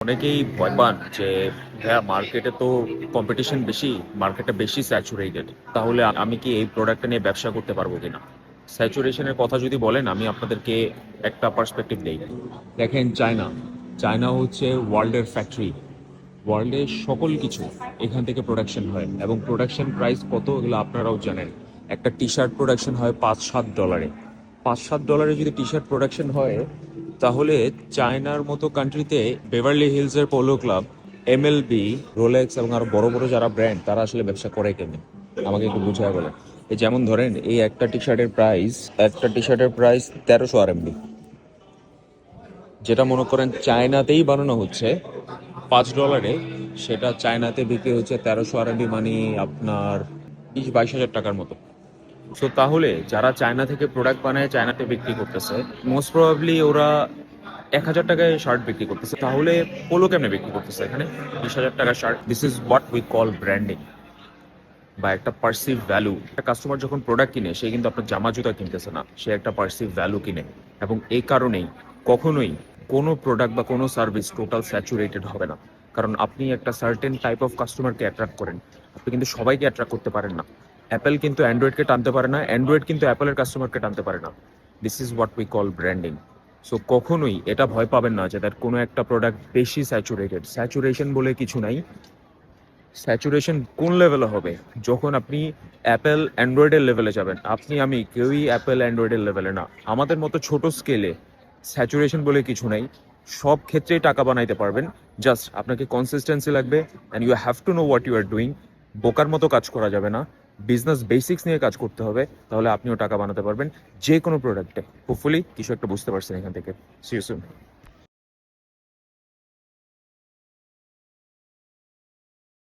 অনেকেই ভয় পান যে ভাইয়া মার্কেটে তো কম্পিটিশন বেশি, মার্কেটটা বেশি স্যাচুরেটেড, তাহলে আমি কি এই প্রোডাক্টটা নিয়ে ব্যবসা করতে পারবো কিনা। স্যাচুরেশনের কথা যদি বলেন, আমি আপনাদেরকে একটা পার্সপেক্টিভ দিই। দেখেন, চায়না চায়না হচ্ছে ওয়ার্ল্ডের ফ্যাক্টরি। ওয়ার্ল্ডের সকল কিছু এখান থেকে প্রোডাকশন হয়, এবং প্রোডাকশন প্রাইস কত এগুলো আপনারাও জানেন। একটা টি শার্ট প্রোডাকশন হয় $5-7। $5-7 যদি টি শার্ট প্রোডাকশন হয়, তাহলে চায়নার মতো কান্ট্রিতে বেভারলি হিলসের পোলো ক্লাব, এমএলবি, রোলেক্স এবং আরো বড় বড় যারা ব্র্যান্ড, তারা আসলে ব্যবসা করে কেন? আমাকে একটু বুঝায় বলেন। এই যেমন ধরেন, এই একটা টি শার্টের প্রাইস 1300 RMB, যেটা মনে করেন চায়নাতেই বানানো হচ্ছে $5, সেটা চায়নাতে বিক্রি হচ্ছে 1300 RMB, মানে আপনার 20-22 হাজার টাকার মতো। সো তাহলে যারা চায়না থেকে প্রোডাক্ট বানায় চায়নাতে বিক্রি করতেছে, মোস্ট প্রবাবলি ওরা 1,000 টাকায় শার্ট বিক্রি করতেছে, তাহলে পোলো কেমনে বিক্রি করতেছে এখানে 20,000 টাকার shirt? This is what we call branding, বা একটা পার্সিভ ভ্যালু। একটা কাস্টমার যখন প্রোডাক্ট কিনে, সে কিন্তু আপনার জামা জুতা কিনতেছে না, সে একটা পার্সিভ ভ্যালু কিনে। এবং এই কারণেই কখনোই কোনো প্রোডাক্ট বা কোনো সার্ভিস টোটাল স্যাচুরেটেড হবে না, কারণ আপনি একটা সার্টেন টাইপ অফ কাস্টমারকে অ্যাট্রাক্ট করেন। আপনি কিন্তু সবাইকে অ্যাট্রাক্ট করতে পারেন না। অ্যাপেল কিন্তু অ্যান্ড্রয়েডকে টানতে পারে না, অ্যান্ড্রয়েড কিন্তু অ্যাপেলের কাস্টমারকে টানতে পারে না। This is what we call branding. So কখনোই এটা ভয় পাবেন না যে তার কোনো একটা প্রোডাক্ট বেশি স্যাচুরেটেড। স্যাচুরেশন বলে কিছু নাই। স্যাচুরেশন কোন লেভেলে হবে? যখন আপনি অ্যাপেল অ্যান্ড্রয়েডের লেভেলে যাবেন। আপনি আমি কেউই অ্যাপেল অ্যান্ড্রয়েডের লেভেলে না। আমাদের মতো ছোট স্কেলে স্যাচুরেশন বলে কিছু নাই। সব ক্ষেত্রেই টাকা বানাইতে পারবেন। জাস্ট আপনাকে কনসিস্টেন্সি লাগবে, and you have to know what you are doing. বোকার মতো কাজ করা যাবে না, বিজনেস বেসিক্স নিয়ে কাজ করতে হবে, তাহলে আপনিও টাকা বানাতে পারবেন যে কোনো প্রোডাক্টে। হোপফুলি কিছু একটা বুঝতে পারছেন এখান থেকে। See you soon.